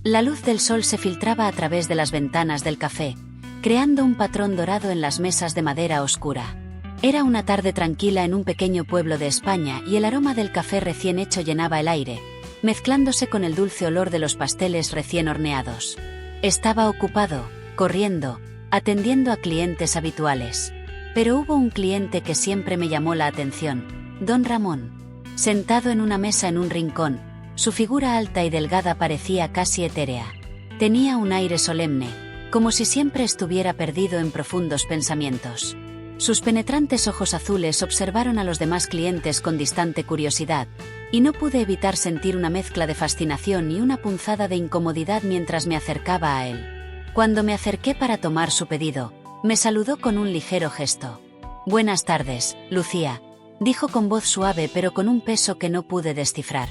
La luz del sol se filtraba a través de las ventanas del café, creando un patrón dorado en las mesas de madera oscura. Era una tarde tranquila en un pequeño pueblo de España y el aroma del café recién hecho llenaba el aire, mezclándose con el dulce olor de los pasteles recién horneados. Estaba ocupado, corriendo, atendiendo a clientes habituales. Pero hubo un cliente que siempre me llamó la atención, don Ramón. Sentado en una mesa en un rincón, su figura alta y delgada parecía casi etérea. Tenía un aire solemne, como si siempre estuviera perdido en profundos pensamientos. Sus penetrantes ojos azules observaron a los demás clientes con distante curiosidad, y no pude evitar sentir una mezcla de fascinación y una punzada de incomodidad mientras me acercaba a él. Cuando me acerqué para tomar su pedido, me saludó con un ligero gesto. «Buenas tardes, Lucía», dijo con voz suave pero con un peso que no pude descifrar.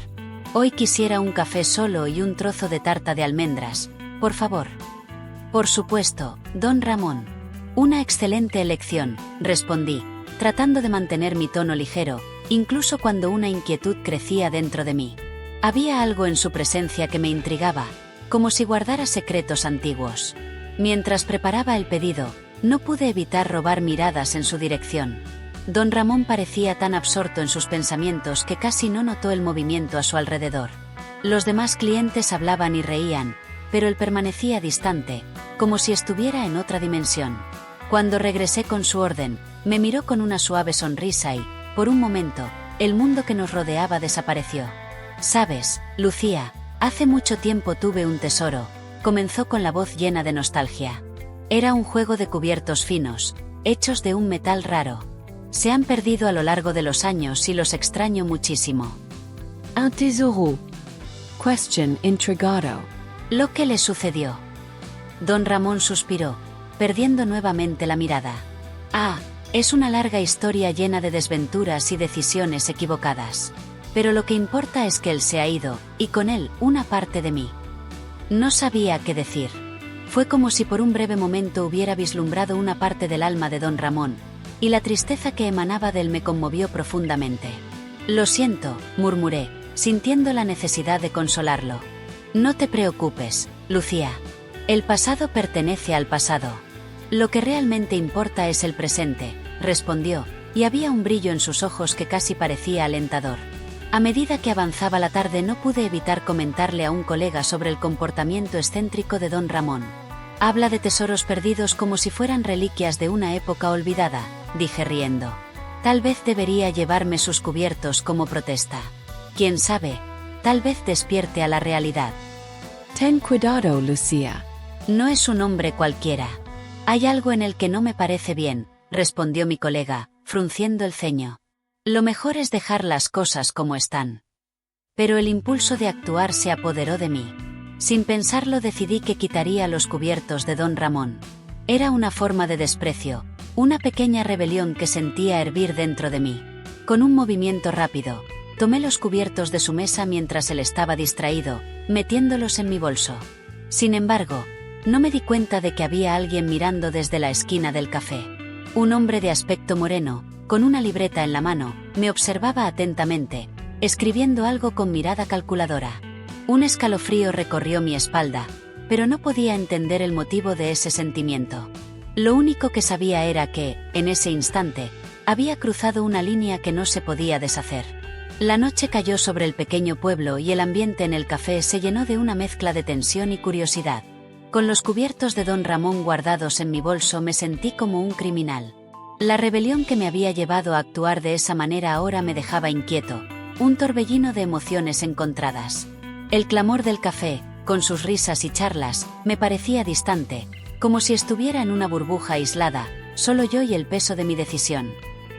«Hoy quisiera un café solo y un trozo de tarta de almendras, por favor». «Por supuesto, don Ramón». «Una excelente elección», respondí, tratando de mantener mi tono ligero, incluso cuando una inquietud crecía dentro de mí. Había algo en su presencia que me intrigaba, como si guardara secretos antiguos. Mientras preparaba el pedido, no pude evitar robar miradas en su dirección. Don Ramón parecía tan absorto en sus pensamientos que casi no notó el movimiento a su alrededor. Los demás clientes hablaban y reían, pero él permanecía distante, como si estuviera en otra dimensión. Cuando regresé con su orden, me miró con una suave sonrisa y, por un momento, el mundo que nos rodeaba desapareció. «Sabes, Lucía, hace mucho tiempo tuve un tesoro», comenzó con la voz llena de nostalgia. «Era un juego de cubiertos finos, hechos de un metal raro. Se han perdido a lo largo de los años y los extraño muchísimo». Un tesoro. Question intrigado. «¿Lo que le sucedió?». Don Ramón suspiró, perdiendo nuevamente la mirada. «Ah, es una larga historia llena de desventuras y decisiones equivocadas. Pero lo que importa es que él se ha ido, y con él, una parte de mí». No sabía qué decir. Fue como si por un breve momento hubiera vislumbrado una parte del alma de don Ramón, y la tristeza que emanaba de él me conmovió profundamente. «Lo siento», murmuré, sintiendo la necesidad de consolarlo. «No te preocupes, Lucía. El pasado pertenece al pasado. Lo que realmente importa es el presente», respondió, y había un brillo en sus ojos que casi parecía alentador. A medida que avanzaba la tarde no pude evitar comentarle a un colega sobre el comportamiento excéntrico de don Ramón. «Habla de tesoros perdidos como si fueran reliquias de una época olvidada», dije riendo. «Tal vez debería llevarme sus cubiertos como protesta. Quién sabe, tal vez despierte a la realidad». Ten cuidado, Lucía. «No es un hombre cualquiera. Hay algo en el que no me parece bien», respondió mi colega, frunciendo el ceño. «Lo mejor es dejar las cosas como están». Pero el impulso de actuar se apoderó de mí. Sin pensarlo decidí que quitaría los cubiertos de don Ramón. Era una forma de desprecio, una pequeña rebelión que sentía hervir dentro de mí. Con un movimiento rápido, tomé los cubiertos de su mesa mientras él estaba distraído, metiéndolos en mi bolso. Sin embargo, no me di cuenta de que había alguien mirando desde la esquina del café. Un hombre de aspecto moreno, con una libreta en la mano, me observaba atentamente, escribiendo algo con mirada calculadora. Un escalofrío recorrió mi espalda, pero no podía entender el motivo de ese sentimiento. Lo único que sabía era que, en ese instante, había cruzado una línea que no se podía deshacer. La noche cayó sobre el pequeño pueblo y el ambiente en el café se llenó de una mezcla de tensión y curiosidad. Con los cubiertos de don Ramón guardados en mi bolso me sentí como un criminal. La rebelión que me había llevado a actuar de esa manera ahora me dejaba inquieto, un torbellino de emociones encontradas. El clamor del café, con sus risas y charlas, me parecía distante, como si estuviera en una burbuja aislada, solo yo y el peso de mi decisión.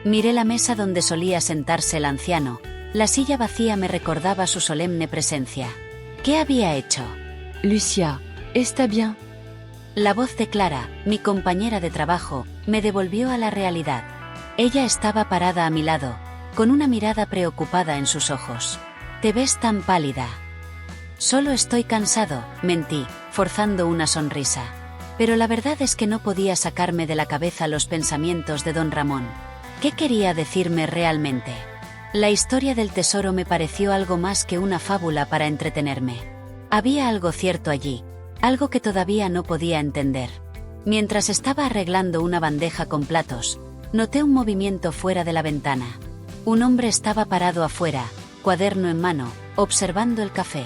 Miré la mesa donde solía sentarse el anciano, la silla vacía me recordaba su solemne presencia. ¿Qué había hecho? Lucía, ¿está bien? La voz de Clara, mi compañera de trabajo, me devolvió a la realidad. Ella estaba parada a mi lado, con una mirada preocupada en sus ojos. «Te ves tan pálida». «Solo estoy cansado», mentí, forzando una sonrisa. Pero la verdad es que no podía sacarme de la cabeza los pensamientos de don Ramón. ¿Qué quería decirme realmente? La historia del tesoro me pareció algo más que una fábula para entretenerme. Había algo cierto allí, algo que todavía no podía entender. Mientras estaba arreglando una bandeja con platos, noté un movimiento fuera de la ventana. Un hombre estaba parado afuera, cuaderno en mano, observando el café.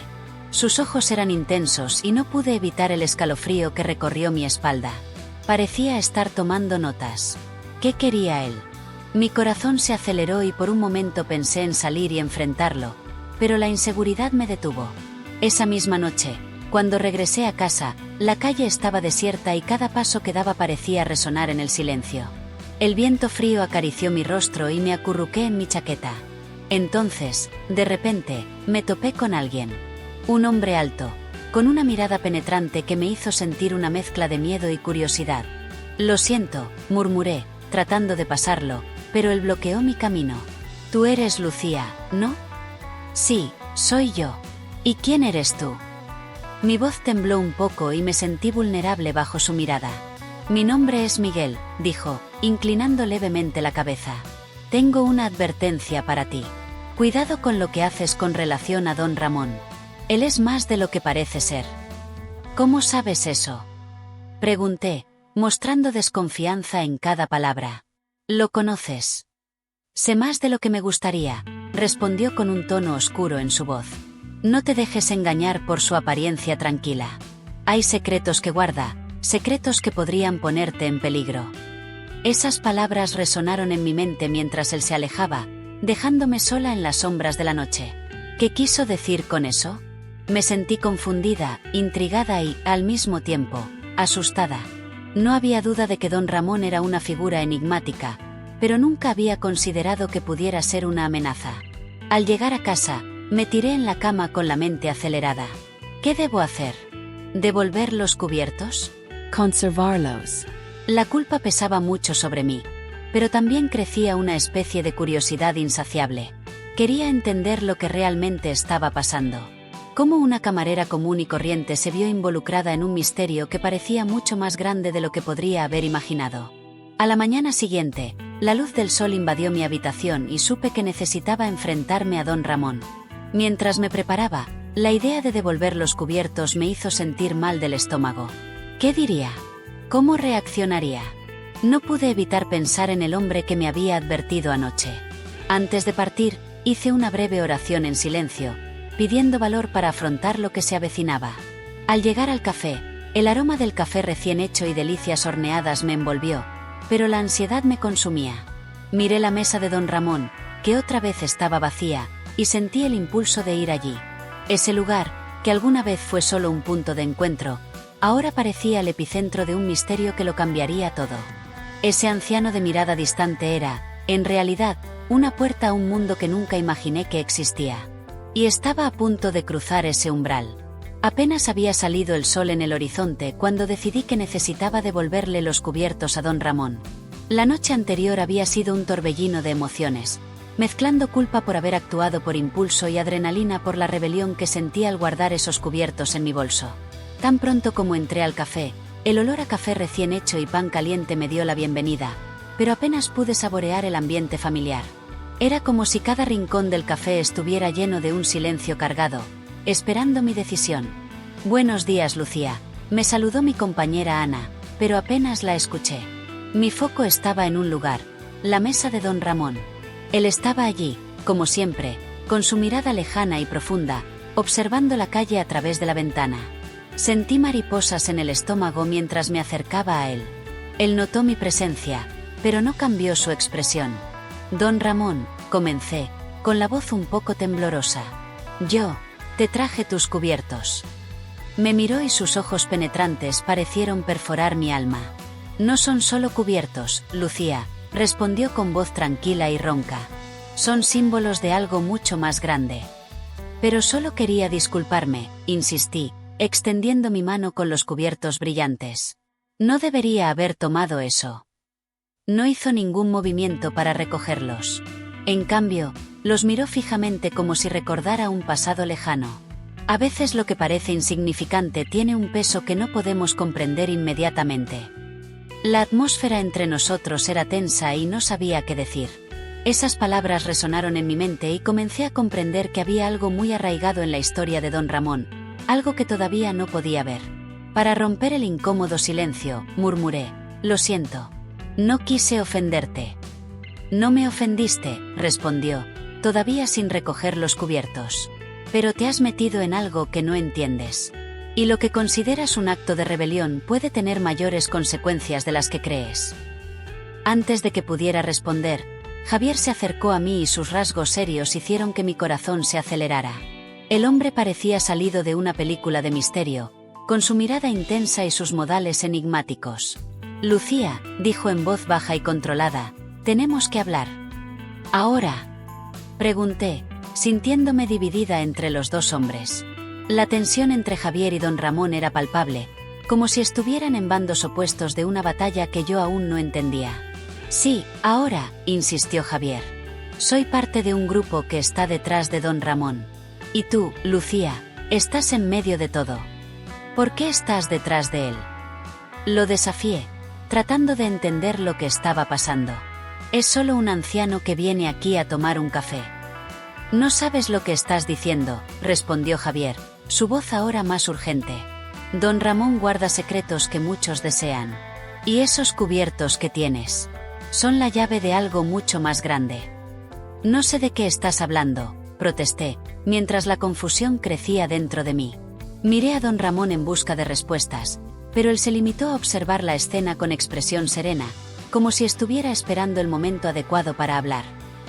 Sus ojos eran intensos y no pude evitar el escalofrío que recorrió mi espalda. Parecía estar tomando notas. ¿Qué quería él? Mi corazón se aceleró y por un momento pensé en salir y enfrentarlo, pero la inseguridad me detuvo. Esa misma noche, cuando regresé a casa, la calle estaba desierta y cada paso que daba parecía resonar en el silencio. El viento frío acarició mi rostro y me acurruqué en mi chaqueta. Entonces, de repente, me topé con alguien. Un hombre alto, con una mirada penetrante que me hizo sentir una mezcla de miedo y curiosidad. «Lo siento», murmuré, tratando de pasarlo, pero él bloqueó mi camino. «Tú eres Lucía, ¿no?» «Sí, soy yo». «¿Y quién eres tú?» Mi voz tembló un poco y me sentí vulnerable bajo su mirada. «Mi nombre es Miguel», dijo, inclinando levemente la cabeza. «Tengo una advertencia para ti. Cuidado con lo que haces con relación a don Ramón. Él es más de lo que parece ser». «¿Cómo sabes eso?», pregunté, mostrando desconfianza en cada palabra. «¿Lo conoces?» «Sé más de lo que me gustaría», respondió con un tono oscuro en su voz. «No te dejes engañar por su apariencia tranquila. Hay secretos que guarda, secretos que podrían ponerte en peligro». Esas palabras resonaron en mi mente mientras él se alejaba, dejándome sola en las sombras de la noche. ¿Qué quiso decir con eso? Me sentí confundida, intrigada y, al mismo tiempo, asustada. No había duda de que don Ramón era una figura enigmática, pero nunca había considerado que pudiera ser una amenaza. Al llegar a casa, me tiré en la cama con la mente acelerada. ¿Qué debo hacer? ¿Devolver los cubiertos? Conservarlos. La culpa pesaba mucho sobre mí, pero también crecía una especie de curiosidad insaciable. Quería entender lo que realmente estaba pasando. Cómo una camarera común y corriente se vio involucrada en un misterio que parecía mucho más grande de lo que podría haber imaginado. A la mañana siguiente, la luz del sol invadió mi habitación y supe que necesitaba enfrentarme a don Ramón. Mientras me preparaba, la idea de devolver los cubiertos me hizo sentir mal del estómago. ¿Qué diría? ¿Cómo reaccionaría? No pude evitar pensar en el hombre que me había advertido anoche. Antes de partir, hice una breve oración en silencio, pidiendo valor para afrontar lo que se avecinaba. Al llegar al café, el aroma del café recién hecho y delicias horneadas me envolvió, pero la ansiedad me consumía. Miré la mesa de don Ramón, que otra vez estaba vacía, y sentí el impulso de ir allí. Ese lugar, que alguna vez fue solo un punto de encuentro, ahora parecía el epicentro de un misterio que lo cambiaría todo. Ese anciano de mirada distante era, en realidad, una puerta a un mundo que nunca imaginé que existía. Y estaba a punto de cruzar ese umbral. Apenas había salido el sol en el horizonte cuando decidí que necesitaba devolverle los cubiertos a don Ramón. La noche anterior había sido un torbellino de emociones, mezclando culpa por haber actuado por impulso y adrenalina por la rebelión que sentí al guardar esos cubiertos en mi bolso. Tan pronto como entré al café, el olor a café recién hecho y pan caliente me dio la bienvenida, pero apenas pude saborear el ambiente familiar. Era como si cada rincón del café estuviera lleno de un silencio cargado, esperando mi decisión. «Buenos días, Lucía», me saludó mi compañera Ana, pero apenas la escuché. Mi foco estaba en un lugar, la mesa de don Ramón. Él estaba allí, como siempre, con su mirada lejana y profunda, observando la calle a través de la ventana. Sentí mariposas en el estómago mientras me acercaba a él. Él notó mi presencia, pero no cambió su expresión. «Don Ramón», comencé, con la voz un poco temblorosa. «Yo, te traje tus cubiertos». Me miró y sus ojos penetrantes parecieron perforar mi alma. «No son solo cubiertos, Lucía», respondió con voz tranquila y ronca. «Son símbolos de algo mucho más grande». «Pero solo quería disculparme», insistí, extendiendo mi mano con los cubiertos brillantes. «No debería haber tomado eso». No hizo ningún movimiento para recogerlos. En cambio, los miró fijamente como si recordara un pasado lejano. A veces lo que parece insignificante tiene un peso que no podemos comprender inmediatamente. La atmósfera entre nosotros era tensa y no sabía qué decir. Esas palabras resonaron en mi mente y comencé a comprender que había algo muy arraigado en la historia de don Ramón, algo que todavía no podía ver. Para romper el incómodo silencio, murmuré: lo siento. No quise ofenderte. No me ofendiste, respondió, todavía sin recoger los cubiertos. Pero te has metido en algo que no entiendes. Y lo que consideras un acto de rebelión puede tener mayores consecuencias de las que crees. Antes de que pudiera responder, Javier se acercó a mí y sus rasgos serios hicieron que mi corazón se acelerara. El hombre parecía salido de una película de misterio, con su mirada intensa y sus modales enigmáticos. Lucía, dijo en voz baja y controlada, tenemos que hablar. ¿Ahora? Pregunté, sintiéndome dividida entre los dos hombres. La tensión entre Javier y don Ramón era palpable, como si estuvieran en bandos opuestos de una batalla que yo aún no entendía. Sí, ahora, insistió Javier. Soy parte de un grupo que está detrás de don Ramón. Y tú, Lucía, estás en medio de todo. ¿Por qué estás detrás de él? Lo desafié, tratando de entender lo que estaba pasando. Es solo un anciano que viene aquí a tomar un café. No sabes lo que estás diciendo, respondió Javier, su voz ahora más urgente. Don Ramón guarda secretos que muchos desean. Y esos cubiertos que tienes son la llave de algo mucho más grande. No sé de qué estás hablando, protesté, mientras la confusión crecía dentro de mí. Miré a don Ramón en busca de respuestas, pero él se limitó a observar la escena con expresión serena, como si estuviera esperando el momento adecuado para hablar.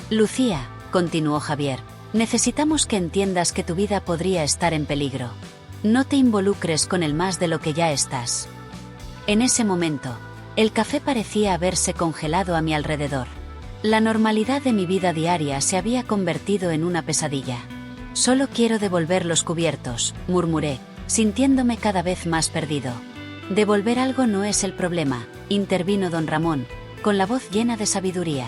Lucía, continuó Javier, necesitamos que entiendas que tu vida podría estar en peligro. No te involucres con él más de lo que ya estás. En ese momento, el café parecía haberse congelado a mi alrededor. La normalidad de mi vida diaria se había convertido en una pesadilla. Solo quiero devolver los cubiertos, murmuré, sintiéndome cada vez más perdido. Devolver algo no es el problema, intervino don Ramón, con la voz llena de sabiduría.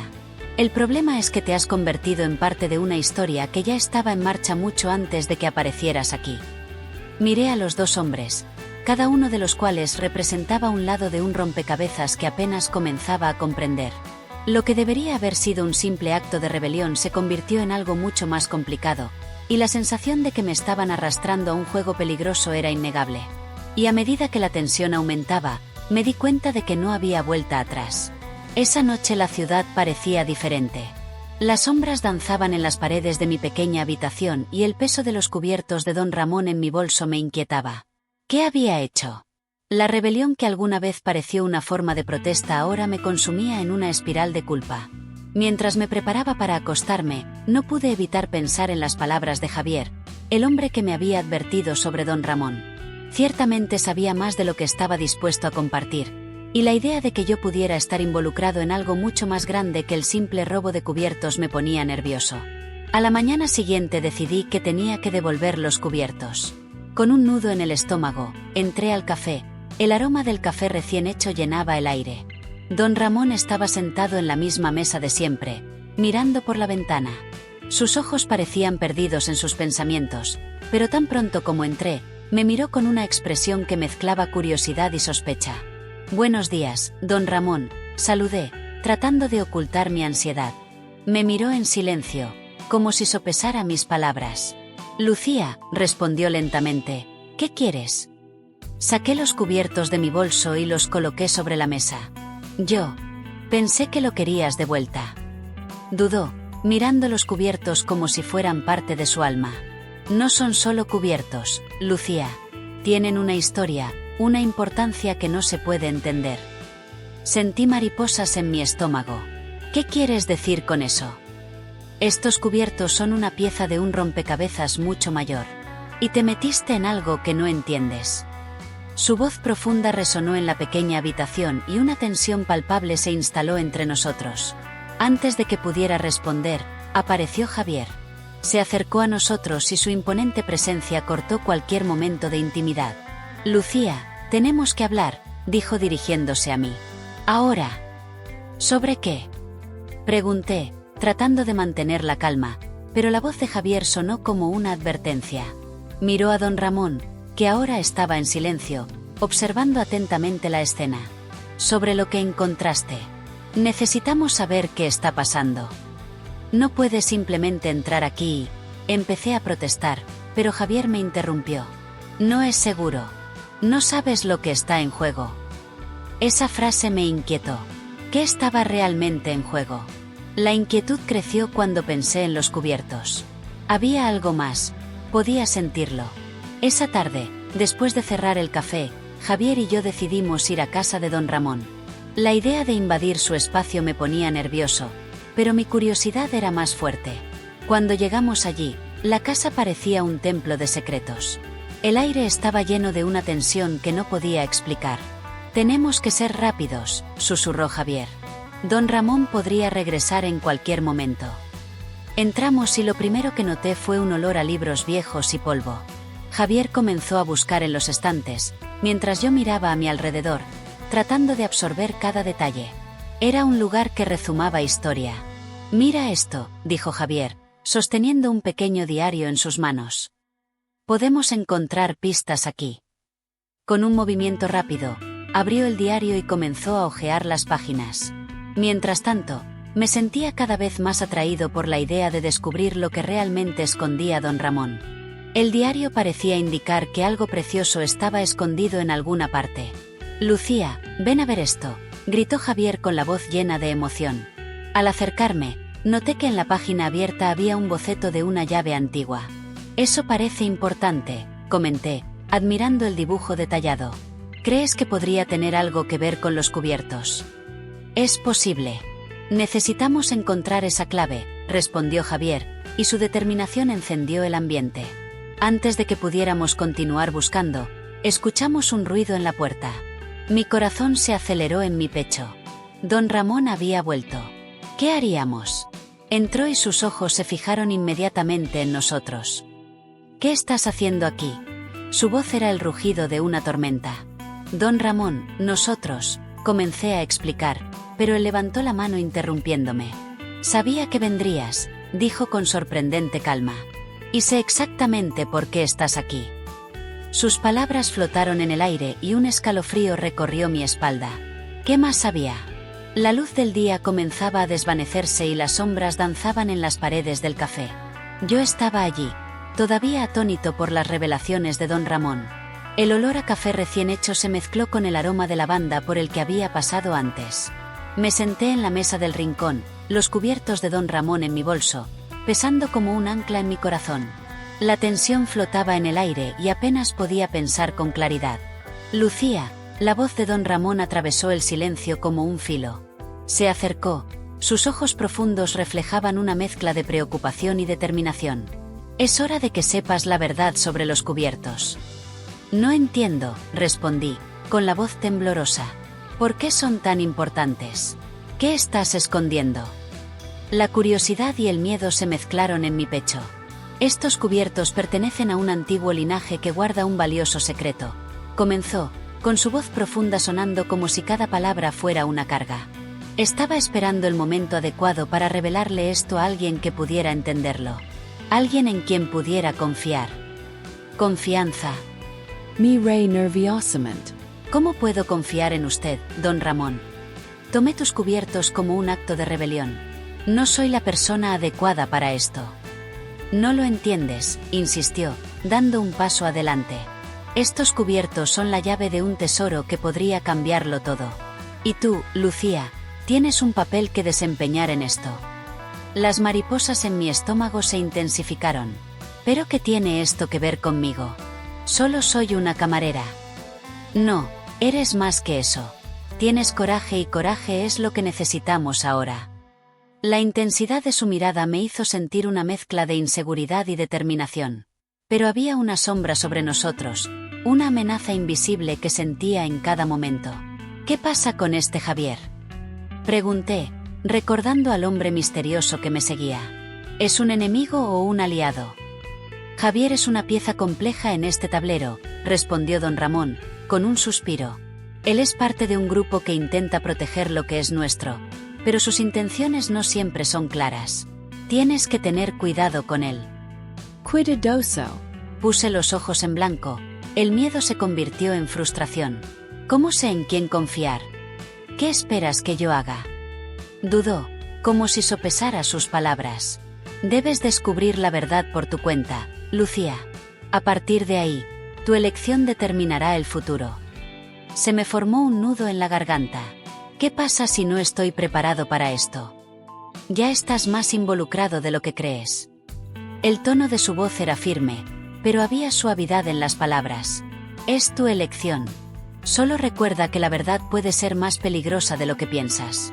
El problema es que te has convertido en parte de una historia que ya estaba en marcha mucho antes de que aparecieras aquí. Miré a los dos hombres, cada uno de los cuales representaba un lado de un rompecabezas que apenas comenzaba a comprender. Lo que debería haber sido un simple acto de rebelión se convirtió en algo mucho más complicado, y la sensación de que me estaban arrastrando a un juego peligroso era innegable. Y a medida que la tensión aumentaba, me di cuenta de que no había vuelta atrás. Esa noche la ciudad parecía diferente. Las sombras danzaban en las paredes de mi pequeña habitación y el peso de los cubiertos de don Ramón en mi bolso me inquietaba. ¿Qué había hecho? La rebelión que alguna vez pareció una forma de protesta ahora me consumía en una espiral de culpa. Mientras me preparaba para acostarme, no pude evitar pensar en las palabras de Javier, el hombre que me había advertido sobre don Ramón. Ciertamente sabía más de lo que estaba dispuesto a compartir, y la idea de que yo pudiera estar involucrado en algo mucho más grande que el simple robo de cubiertos me ponía nervioso. A la mañana siguiente decidí que tenía que devolver los cubiertos. Con un nudo en el estómago, entré al café. El aroma del café recién hecho llenaba el aire. Don Ramón estaba sentado en la misma mesa de siempre, mirando por la ventana. Sus ojos parecían perdidos en sus pensamientos, pero tan pronto como entré, me miró con una expresión que mezclaba curiosidad y sospecha. Buenos días, don Ramón, saludé, tratando de ocultar mi ansiedad. Me miró en silencio, como si sopesara mis palabras. Lucía, respondió lentamente, ¿qué quieres? Saqué los cubiertos de mi bolso y los coloqué sobre la mesa. Yo pensé que lo querías de vuelta. Dudó, mirando los cubiertos como si fueran parte de su alma. No son solo cubiertos, Lucía. Tienen una historia, una importancia que no se puede entender. Sentí mariposas en mi estómago. ¿Qué quieres decir con eso? Estos cubiertos son una pieza de un rompecabezas mucho mayor. Y te metiste en algo que no entiendes. Su voz profunda resonó en la pequeña habitación y una tensión palpable se instaló entre nosotros. Antes de que pudiera responder, apareció Javier. Se acercó a nosotros y su imponente presencia cortó cualquier momento de intimidad. Lucía, tenemos que hablar, dijo dirigiéndose a mí. Ahora. ¿Sobre qué? Pregunté, tratando de mantener la calma, pero la voz de Javier sonó como una advertencia. Miró a don Ramón, que ahora estaba en silencio, observando atentamente la escena. Sobre lo que encontraste. Necesitamos saber qué está pasando. No puedes simplemente entrar aquí y... Empecé a protestar, pero Javier me interrumpió. No es seguro. No sabes lo que está en juego. Esa frase me inquietó. ¿Qué estaba realmente en juego? La inquietud creció cuando pensé en los cubiertos. Había algo más. Podía sentirlo. Esa tarde, después de cerrar el café, Javier y yo decidimos ir a casa de don Ramón. La idea de invadir su espacio me ponía nervioso, pero mi curiosidad era más fuerte. Cuando llegamos allí, la casa parecía un templo de secretos. El aire estaba lleno de una tensión que no podía explicar. «Tenemos que ser rápidos», susurró Javier. Don Ramón podría regresar en cualquier momento. Entramos y lo primero que noté fue un olor a libros viejos y polvo. Javier comenzó a buscar en los estantes, mientras yo miraba a mi alrededor, tratando de absorber cada detalle. Era un lugar que rezumaba historia. «Mira esto», dijo Javier, sosteniendo un pequeño diario en sus manos. «Podemos encontrar pistas aquí». Con un movimiento rápido, abrió el diario y comenzó a hojear las páginas. Mientras tanto, me sentía cada vez más atraído por la idea de descubrir lo que realmente escondía don Ramón. El diario parecía indicar que algo precioso estaba escondido en alguna parte. «Lucía, ven a ver esto», gritó Javier con la voz llena de emoción. Al acercarme, noté que en la página abierta había un boceto de una llave antigua. «Eso parece importante», comenté, admirando el dibujo detallado. «¿Crees que podría tener algo que ver con los cubiertos?» «Es posible. Necesitamos encontrar esa clave», respondió Javier, y su determinación encendió el ambiente. Antes de que pudiéramos continuar buscando, escuchamos un ruido en la puerta. Mi corazón se aceleró en mi pecho. Don Ramón había vuelto. ¿Qué haríamos? Entró y sus ojos se fijaron inmediatamente en nosotros. «¿Qué estás haciendo aquí?» Su voz era el rugido de una tormenta. «Don Ramón, nosotros», comencé a explicar, pero él levantó la mano interrumpiéndome. «Sabía que vendrías», dijo con sorprendente calma. «Y sé exactamente por qué estás aquí». Sus palabras flotaron en el aire y un escalofrío recorrió mi espalda. ¿Qué más sabía? La luz del día comenzaba a desvanecerse y las sombras danzaban en las paredes del café. Yo estaba allí, todavía atónito por las revelaciones de don Ramón. El olor a café recién hecho se mezcló con el aroma de lavanda por el que había pasado antes. Me senté en la mesa del rincón, los cubiertos de don Ramón en mi bolso, pesando como un ancla en mi corazón. La tensión flotaba en el aire y apenas podía pensar con claridad. «Lucía», la voz de don Ramón atravesó el silencio como un filo. Se acercó, sus ojos profundos reflejaban una mezcla de preocupación y determinación. «Es hora de que sepas la verdad sobre los cubiertos». «No entiendo», respondí, con la voz temblorosa. «¿Por qué son tan importantes? ¿Qué estás escondiendo?» La curiosidad y el miedo se mezclaron en mi pecho. «Estos cubiertos pertenecen a un antiguo linaje que guarda un valioso secreto», comenzó, con su voz profunda sonando como si cada palabra fuera una carga. Estaba esperando el momento adecuado para revelarle esto a alguien que pudiera entenderlo. Alguien en quien pudiera confiar. Confianza. Mi rey nerviosamente. «¿Cómo puedo confiar en usted, don Ramón? Tomé tus cubiertos como un acto de rebelión. No soy la persona adecuada para esto». «No lo entiendes», insistió, dando un paso adelante. «Estos cubiertos son la llave de un tesoro que podría cambiarlo todo. Y tú, Lucía, tienes un papel que desempeñar en esto». Las mariposas en mi estómago se intensificaron. «¿Pero qué tiene esto que ver conmigo? Solo soy una camarera». «No, eres más que eso. Tienes coraje y coraje es lo que necesitamos ahora». La intensidad de su mirada me hizo sentir una mezcla de inseguridad y determinación. Pero había una sombra sobre nosotros, una amenaza invisible que sentía en cada momento. «¿Qué pasa con este Javier?», pregunté, recordando al hombre misterioso que me seguía. «¿Es un enemigo o un aliado?». «Javier es una pieza compleja en este tablero», respondió don Ramón, con un suspiro. «Él es parte de un grupo que intenta proteger lo que es nuestro, pero sus intenciones no siempre son claras. Tienes que tener cuidado con él». Cuidadoso. Puse los ojos en blanco, el miedo se convirtió en frustración. ¿Cómo sé en quién confiar? ¿Qué esperas que yo haga? Dudó, como si sopesara sus palabras. «Debes descubrir la verdad por tu cuenta, Lucía. A partir de ahí, Tu elección determinará el futuro. Se me formó un nudo en la garganta. ¿Qué pasa si no estoy preparado para esto? Ya estás más involucrado de lo que crees. El tono de su voz era firme, pero había suavidad en las palabras. Es tu elección. Solo recuerda que la verdad puede ser más peligrosa de lo que piensas.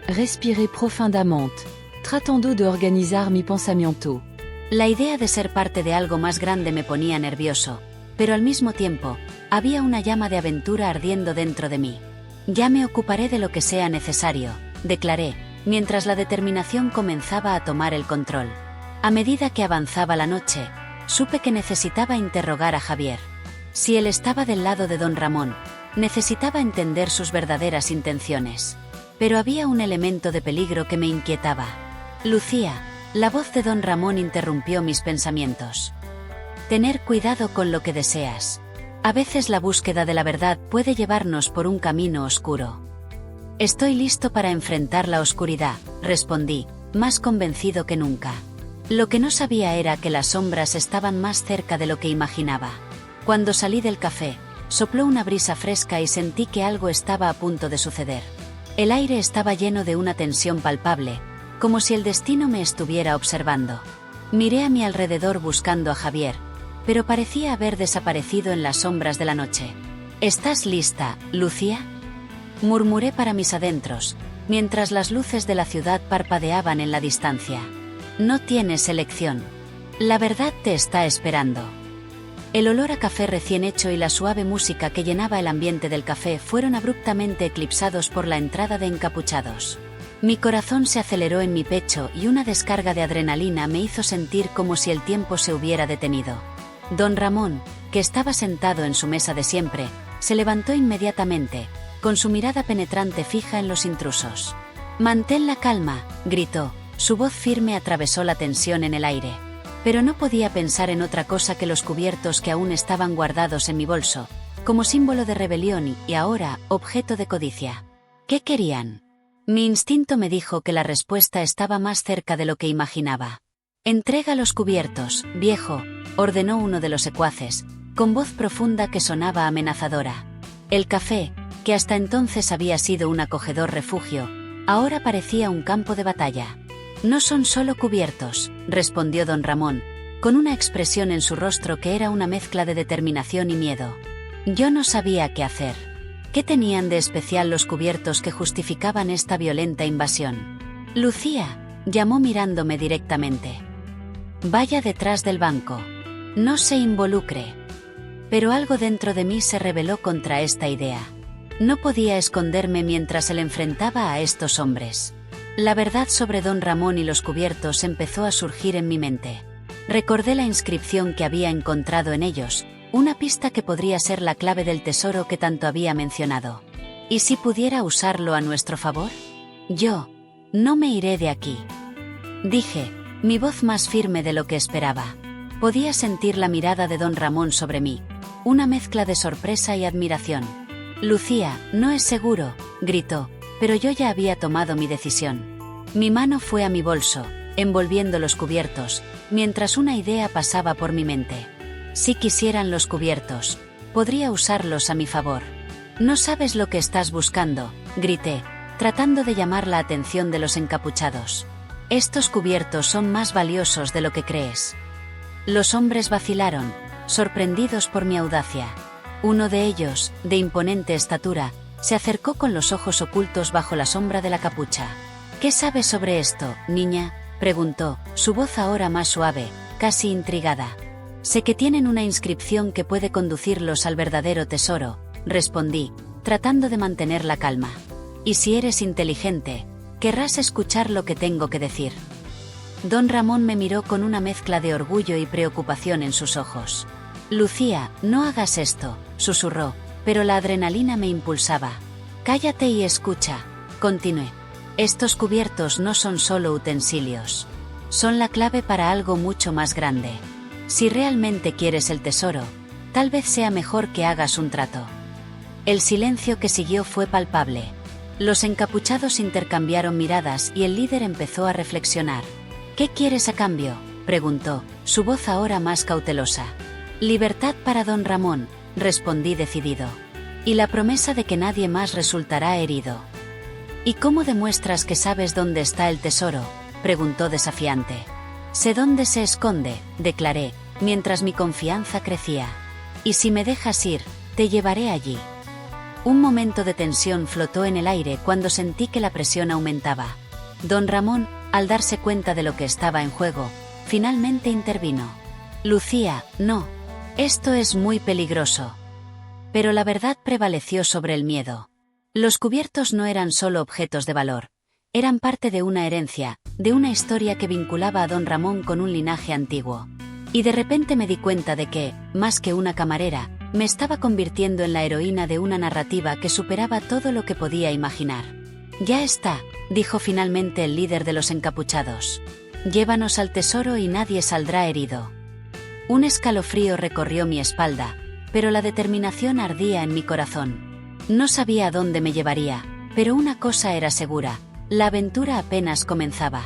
Respirez profondément, tratando de organizar mi pensamiento. La idea de ser parte de algo más grande me ponía nervioso, pero al mismo tiempo, había una llama de aventura ardiendo dentro de mí. Ya me ocuparé de lo que sea necesario, declaré, mientras la determinación comenzaba a tomar el control. A medida que avanzaba la noche, supe que necesitaba interrogar a Javier. Si él estaba del lado de don Ramón, necesitaba entender sus verdaderas intenciones. Pero había un elemento de peligro que me inquietaba. Lucía, la voz de don Ramón interrumpió mis pensamientos. Tener cuidado con lo que deseas. A veces la búsqueda de la verdad puede llevarnos por un camino oscuro. Estoy listo para enfrentar la oscuridad, respondí, más convencido que nunca. Lo que no sabía era que las sombras estaban más cerca de lo que imaginaba. Cuando salí del café, sopló una brisa fresca y sentí que algo estaba a punto de suceder. El aire estaba lleno de una tensión palpable, como si el destino me estuviera observando. Miré a mi alrededor buscando a Javier, pero parecía haber desaparecido en las sombras de la noche. ¿Estás lista, Lucía?, murmuré para mis adentros, mientras las luces de la ciudad parpadeaban en la distancia. No tienes elección. La verdad te está esperando. El olor a café recién hecho y la suave música que llenaba el ambiente del café fueron abruptamente eclipsados por la entrada de encapuchados. Mi corazón se aceleró en mi pecho y una descarga de adrenalina me hizo sentir como si el tiempo se hubiera detenido. Don Ramón, que estaba sentado en su mesa de siempre, se levantó inmediatamente, con su mirada penetrante fija en los intrusos. «Mantén la calma», gritó, su voz firme atravesó la tensión en el aire. Pero no podía pensar en otra cosa que los cubiertos que aún estaban guardados en mi bolso, como símbolo de rebelión y ahora, objeto de codicia. ¿Qué querían? Mi instinto me dijo que la respuesta estaba más cerca de lo que imaginaba. «Entrega los cubiertos, viejo», ordenó uno de los secuaces, con voz profunda que sonaba amenazadora. El café, que hasta entonces había sido un acogedor refugio, ahora parecía un campo de batalla. «No son solo cubiertos», respondió don Ramón, con una expresión en su rostro que era una mezcla de determinación y miedo. Yo no sabía qué hacer. ¿Qué tenían de especial los cubiertos que justificaban esta violenta invasión? «Lucía», llamó mirándome directamente. «Vaya detrás del banco. No se involucre». Pero algo dentro de mí se rebeló contra esta idea. No podía esconderme mientras él enfrentaba a estos hombres. La verdad sobre don Ramón y los cubiertos empezó a surgir en mi mente. Recordé la inscripción que había encontrado en ellos, una pista que podría ser la clave del tesoro que tanto había mencionado. ¿Y si pudiera usarlo a nuestro favor? Yo no me iré de aquí, dije, mi voz más firme de lo que esperaba. Podía sentir la mirada de don Ramón sobre mí, una mezcla de sorpresa y admiración. «Lucía, no es seguro», gritó, pero yo ya había tomado mi decisión. Mi mano fue a mi bolso, envolviendo los cubiertos, mientras una idea pasaba por mi mente. Si quisieran los cubiertos, podría usarlos a mi favor. «No sabes lo que estás buscando», grité, tratando de llamar la atención de los encapuchados. «Estos cubiertos son más valiosos de lo que crees». Los hombres vacilaron, sorprendidos por mi audacia. Uno de ellos, de imponente estatura, se acercó con los ojos ocultos bajo la sombra de la capucha. «¿Qué sabes sobre esto, niña?», preguntó, su voz ahora más suave, casi intrigada. «Sé que tienen una inscripción que puede conducirlos al verdadero tesoro», respondí, tratando de mantener la calma. «Y si eres inteligente, querrás escuchar lo que tengo que decir». Don Ramón me miró con una mezcla de orgullo y preocupación en sus ojos. «Lucía, no hagas esto», susurró, pero la adrenalina me impulsaba. «Cállate y escucha», continué. «Estos cubiertos no son solo utensilios. Son la clave para algo mucho más grande. Si realmente quieres el tesoro, tal vez sea mejor que hagas un trato». El silencio que siguió fue palpable. Los encapuchados intercambiaron miradas y el líder empezó a reflexionar. «¿Qué quieres a cambio?», preguntó, su voz ahora más cautelosa. Libertad para don Ramón, respondí decidido. Y la promesa de que nadie más resultará herido. ¿Y cómo demuestras que sabes dónde está el tesoro?, preguntó desafiante. Sé dónde se esconde, declaré, mientras mi confianza crecía. Y si me dejas ir, te llevaré allí. Un momento de tensión flotó en el aire cuando sentí que la presión aumentaba. Don Ramón, al darse cuenta de lo que estaba en juego, finalmente intervino. Lucía, no. Esto es muy peligroso. Pero la verdad prevaleció sobre el miedo. Los cubiertos no eran solo objetos de valor. Eran parte de una herencia, de una historia que vinculaba a don Ramón con un linaje antiguo. Y de repente me di cuenta de que, más que una camarera, me estaba convirtiendo en la heroína de una narrativa que superaba todo lo que podía imaginar. Ya está, dijo finalmente el líder de los encapuchados. Llévanos al tesoro y nadie saldrá herido. Un escalofrío recorrió mi espalda, pero la determinación ardía en mi corazón. No sabía a dónde me llevaría, pero una cosa era segura, la aventura apenas comenzaba.